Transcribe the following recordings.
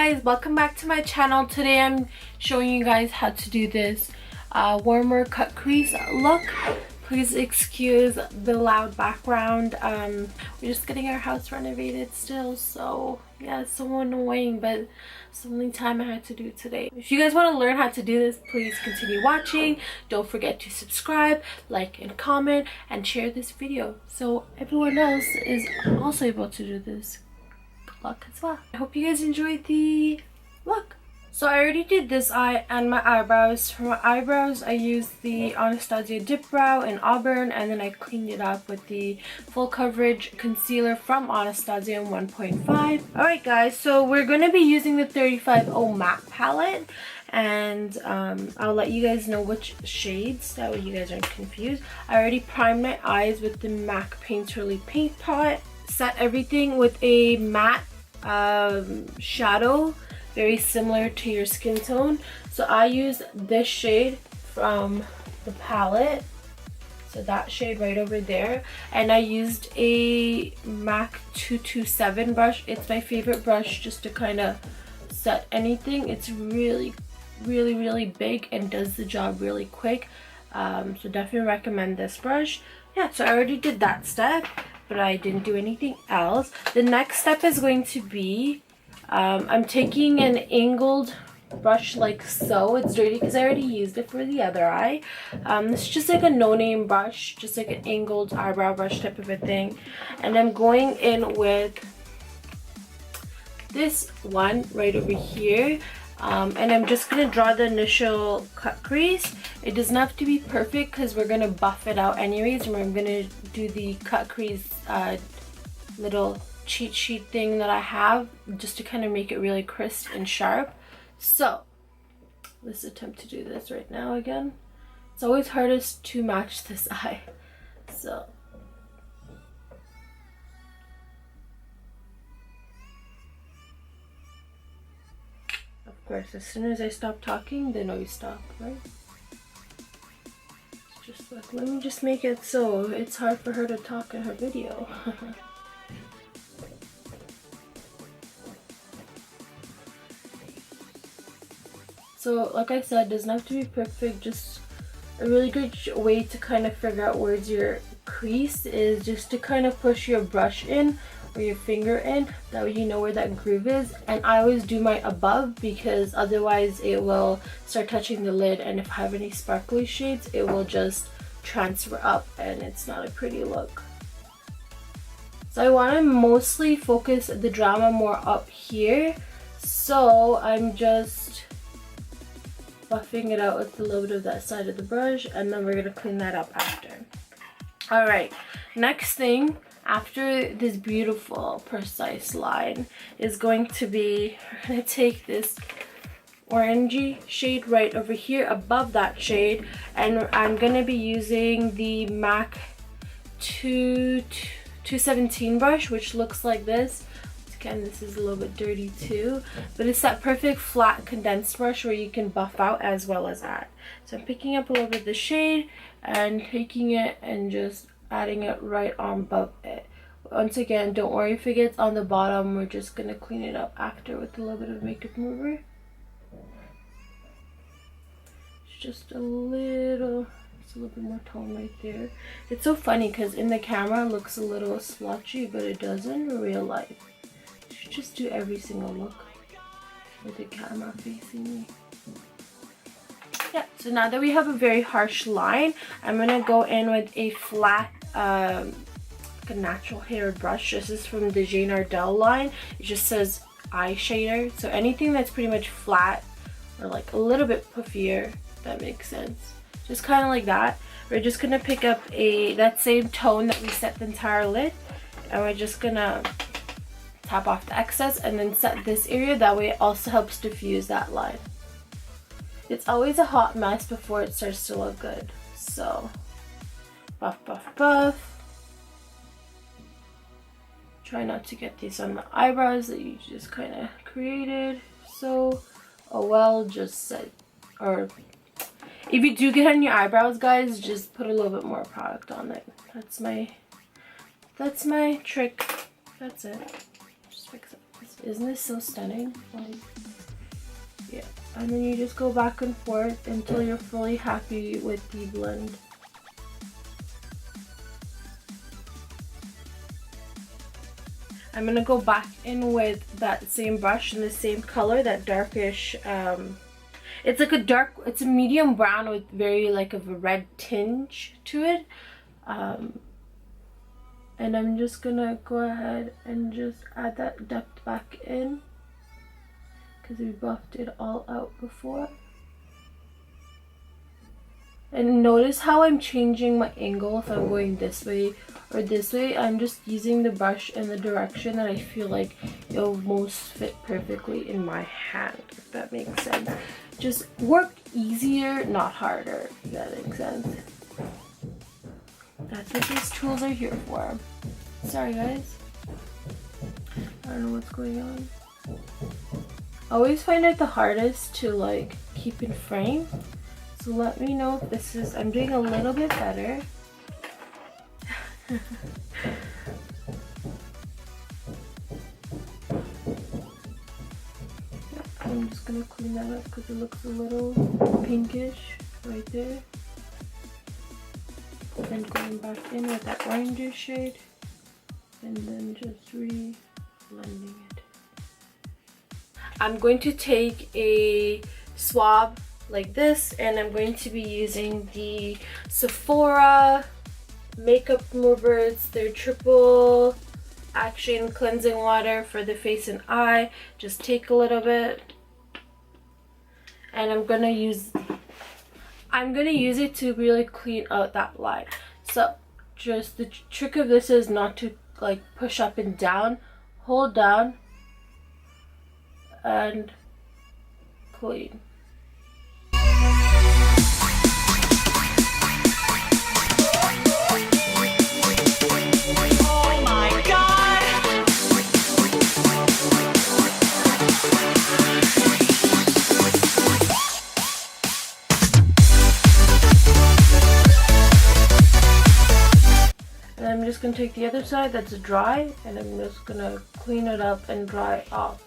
guys, welcome back to my channel. Today I'm showing you guys how to do this warmer cut crease look. Please excuse the loud background. We're just getting our house renovated still, so yeah, it's so annoying, but it's the only time I had to do it today. If you guys want to learn how to do this, please continue watching. Don't forget to subscribe, like, and comment, and share this video so everyone else is also able to do this look as well. I hope you guys enjoyed the look. So I already did this eye and my eyebrows. For my eyebrows, I used the Anastasia Dipbrow in Auburn, and then I cleaned it up with the full coverage concealer from Anastasia in 1.5. Alright guys, so we're going to be using the 35O matte palette, and I'll let you guys know which shades, that way you guys aren't confused. I already primed my eyes with the MAC Paintrly paint pot. Set everything with a matte shadow, very similar to your skin tone. So I used this shade from the palette, so that shade right over there, and I used a MAC 227 brush. It's my favorite brush just to kind of set anything. It's really big and does the job really quick, so definitely recommend this brush. Yeah, so I already did that step, but I didn't do anything else. The next step is going to be I'm taking an angled brush like so. It's dirty because I already used it for the other eye. This is just like a no-name brush, just like an angled eyebrow brush type of a thing. And I'm going in with this one right over here. And I'm just going to draw the initial cut crease. It doesn't have to be perfect because we're going to buff it out anyways. And I'm going to do the cut crease little cheat sheet thing that I have just to kind of make it really crisp and sharp. So let's attempt to do this right now again. It's always hardest to match this eye. So of course, as soon as I stop talking, the noise stops, right? It's just like, let me just make it so it's hard for her to talk in her video. So like I said, it doesn't have to be perfect. Just a really good way to kind of figure out where's your crease is just to kind of push your brush in or your finger in. That way you know where that groove is. And I always do my above because otherwise it will start touching the lid, and if I have any sparkly shades, it will just transfer up and it's not a pretty look. So I want to mostly focus the drama more up here. So I'm just buffing it out with a little bit of that side of the brush, and then we're going to clean that up after. Alright, next thing after this beautiful precise line is going to be, we're going to take this orangey shade right over here above that shade, and I'm going to be using the MAC 217 brush, which looks like this. Again, this is a little bit dirty too, but it's that perfect flat condensed brush where you can buff out as well as add. So I'm picking up a little bit of the shade and taking it and just adding it right on above it. Once again, don't worry if it gets on the bottom. We're just going to clean it up after with a little bit of makeup remover. It's just a little bit more tone right there. It's so funny because in the camera it looks a little splotchy, but it doesn't in real life. Just do every single look with the camera facing me. Yeah, so now that we have a very harsh line, I'm gonna go in with a flat like a natural hair brush. This is from the Jane Ardell line. It just says eye shader, so anything that's pretty much flat or like a little bit puffier, if that makes sense, just kind of like that. We're just gonna pick up that same tone that we set the entire lid, and we're just gonna tap off the excess and then set this area. That way it also helps diffuse that line. It's always a hot mess before it starts to look good. So buff, buff, buff. Try not to get these on the eyebrows that you just kind of created. So, oh well, just set, or if you do get on your eyebrows, guys, just put a little bit more product on it. That's my trick. That's it. Fix it. Isn't this so stunning? Like, yeah. And then you just go back and forth until you're fully happy with the blend. I'm gonna go back in with that same brush in the same color, that darkish, it's like a dark, it's a medium brown with very like of a red tinge to it. And I'm just gonna go ahead and just add that depth back in because we buffed it all out before. And notice how I'm changing my angle if I'm going this way or this way. I'm just using the brush in the direction that I feel like it'll most fit perfectly in my hand, if that makes sense. Just work easier, not harder, if that makes sense. That's what these tools are here for. Sorry guys. I don't know what's going on. I always find it the hardest to like keep in frame. So let me know if this is, I'm doing a little bit better. I'm just gonna clean that up because it looks a little pinkish right there. Then going back in with that oranger shade and then just re-blending it. I'm going to take a swab like this and I'm going to be using the Sephora makeup removers, their triple action cleansing water for the face and eye. Just take a little bit and I'm gonna use it to really clean out that line. So just the trick of this is not to like push up and down, hold down and clean. I'm just going to take the other side that's dry and I'm just going to clean it up and dry it off.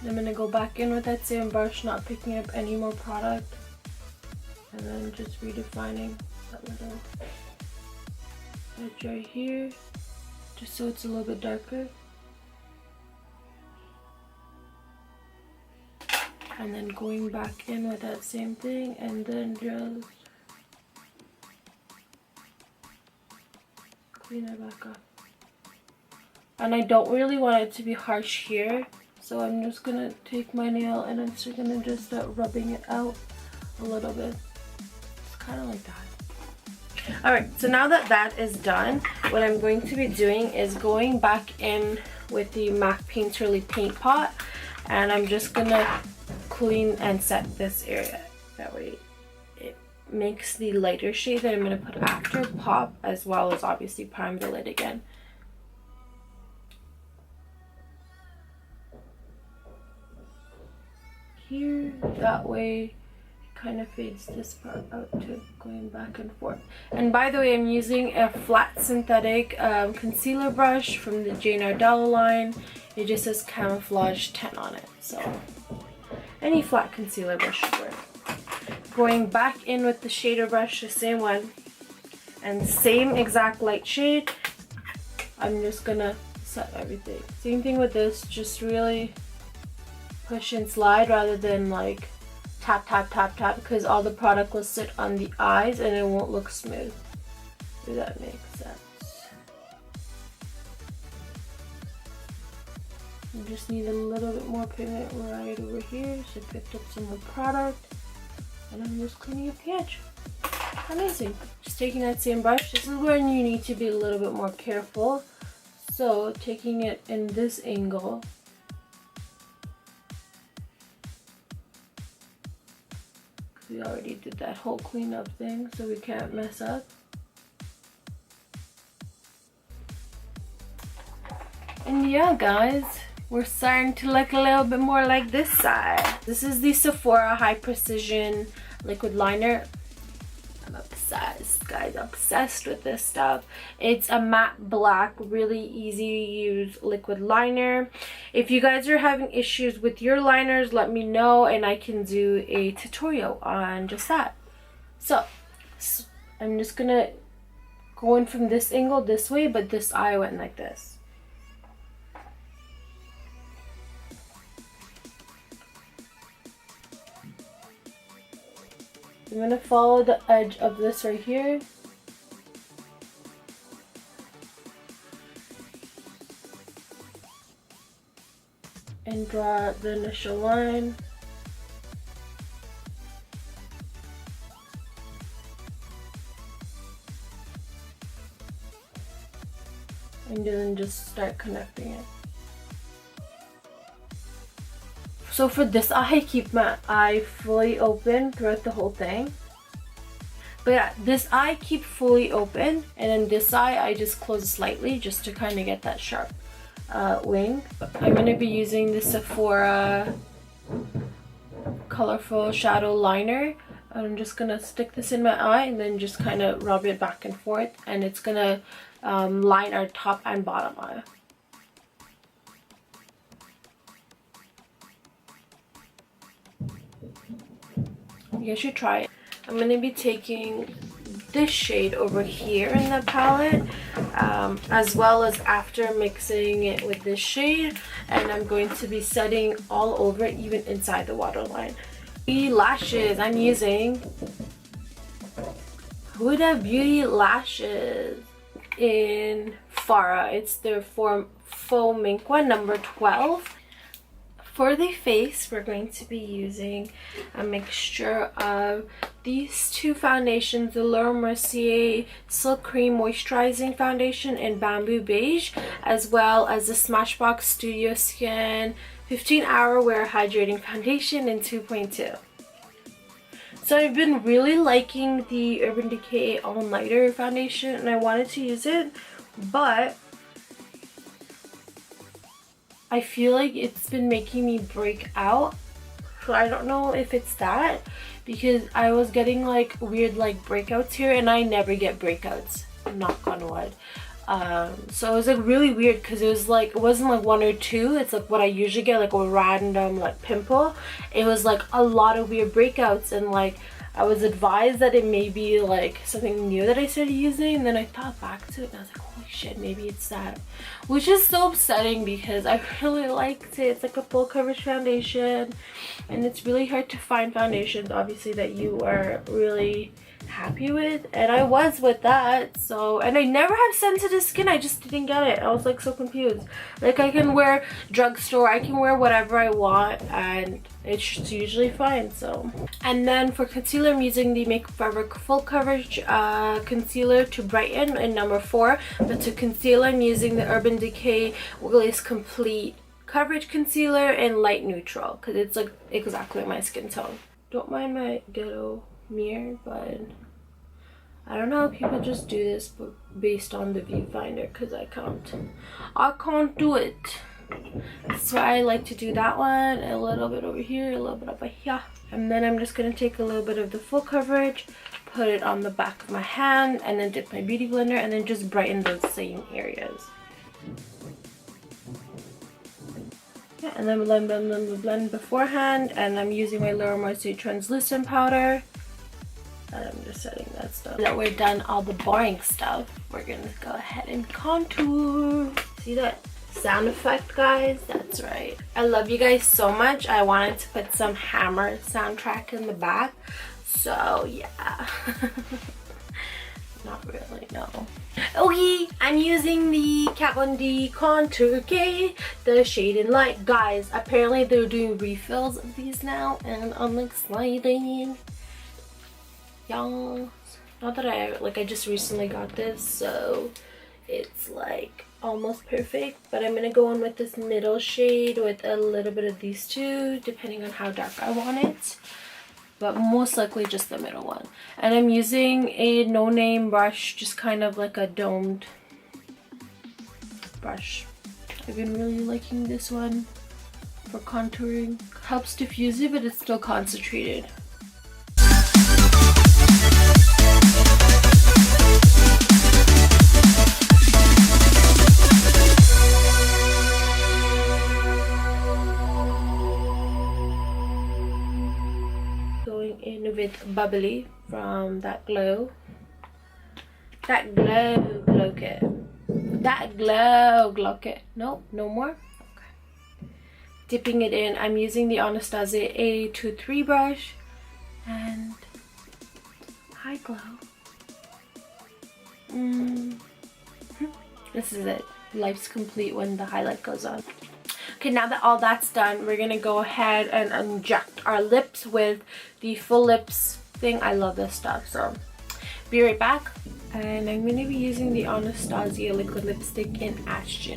I'm going to go back in with that same brush, not picking up any more product, and then just redefining that little edge right here just so it's a little bit darker. And then going back in with that same thing and then just clean it back up. And I don't really want it to be harsh here, so I'm just gonna take my nail and I'm just gonna just start rubbing it out a little bit. It's kind of like that. Alright, so now that that is done, what I'm going to be doing is going back in with the MAC Paintrly paint pot and I'm just gonna clean and set this area. That way it makes the lighter shade that I'm going to put after pop, as well as obviously prime the lid again. Here, that way it kind of fades this part out to going back and forth. And by the way, I'm using a flat synthetic concealer brush from the Jane Ardella line. It just says Camouflage 10 on it, so any flat concealer brush should work. Going back in with the shader brush, the same one, and same exact light shade. I'm just gonna set everything. Same thing with this, just really push and slide rather than like tap, tap, tap, tap, because all the product will sit on the eyes and it won't look smooth. If that makes sense. You just need a little bit more pigment right over here. So I picked up some more product and I'm just cleaning up the edge. Amazing. Just taking that same brush. This is when you need to be a little bit more careful. So taking it in this angle. We already did that whole cleanup thing, so we can't mess up. And yeah, guys, we're starting to look a little bit more like this side. This is the Sephora High Precision liquid liner. I'm obsessed, guys, obsessed with this stuff. It's a matte black, really easy to use liquid liner. If you guys are having issues with your liners, let me know and I can do a tutorial on just that. So I'm just gonna go in from this angle this way, but this eye went like this. I'm gonna follow the edge of this right here. And draw the initial line. And then just start connecting it. So for this eye, I keep my eye fully open throughout the whole thing. But yeah, this eye keep fully open, and then this eye I just close slightly just to kind of get that sharp wing. I'm going to be using the Sephora colorful shadow liner. I'm just going to stick this in my eye and then just kind of rub it back and forth, and it's going to line our top and bottom eye. You guys should try it. I'm going to be taking this shade over here in the palette, as well as after mixing it with this shade, and I'm going to be setting all over it, even inside the waterline. The lashes, I'm using Huda Beauty lashes in Farah. It's their Faux Mink one, number 12. For the face, we're going to be using a mixture of these two foundations, the Mercier Silk Cream Moisturizing Foundation in Bamboo Beige, as well as the Smashbox Studio Skin 15-Hour Wear Hydrating Foundation in 2.2. So I've been really liking the Urban Decay All Nighter foundation, and I wanted to use it, but I feel like it's been making me break out. So I don't know if it's that, because I was getting like weird like breakouts here, and I never get breakouts, knock on wood. So it was like really weird, because it wasn't like one or two. It's like what I usually get, like a random like pimple. It was like a lot of weird breakouts, and like I was advised that it may be like something new that I started using, and then I thought back to it and I was like, holy shit, maybe it's that. Which is so upsetting, because I really liked it. It's like a full coverage foundation, and it's really hard to find foundations obviously that you are really happy with, and I was with that. So, and I never have sensitive skin, I just didn't get it. I was like so confused. Like I can wear drugstore, I can wear whatever I want, and it's usually fine. So, and then for concealer, I'm using the Make Forever Full Coverage Concealer to brighten in number 4, but to conceal I'm using the Urban Decay Wiggly's Complete Coverage Concealer in light neutral, because it's like exactly my skin tone. Don't mind my ghetto mirror, but I don't know how people just do this, but based on the viewfinder, because I can't do it. That's why I like to do that one, a little bit over here, a little bit over here, and then I'm just gonna take a little bit of the full coverage, put it on the back of my hand, and then dip my beauty blender, and then just brighten those same areas. Yeah, and then blend beforehand, and I'm using my Mercier translucent powder. And I'm just setting that stuff. Now that we're done all the boring stuff, we're gonna go ahead and contour. See that sound effect, guys? That's right. I love you guys so much. I wanted to put some Hammer soundtrack in the back. So yeah. Not really, no. Okay, I'm using the Kat Von D Contour K, the Shade and Light. Guys, apparently they're doing refills of these now, and I'm excited. Y'all, not that I just recently got this, so it's like almost perfect, but I'm gonna go in with this middle shade with a little bit of these two, depending on how dark I want it, but most likely just the middle one. And I'm using a no-name brush, just kind of like a domed brush. I've been really liking this one for contouring. Helps diffuse it, but it's still concentrated. in with Bubbly from that glow kit. That glow kit. Nope, no more. Okay. Dipping it in. I'm using the Anastasia A23 brush and high glow. This is it. Life's complete when the highlight goes on. Okay, now that all that's done, we're gonna go ahead and inject our lips with the full lips thing. I love this stuff, so be right back. And I'm gonna be using the Anastasia liquid lipstick in Ashton.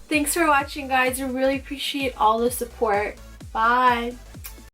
Thanks for watching, guys. I really appreciate all the support. Bye.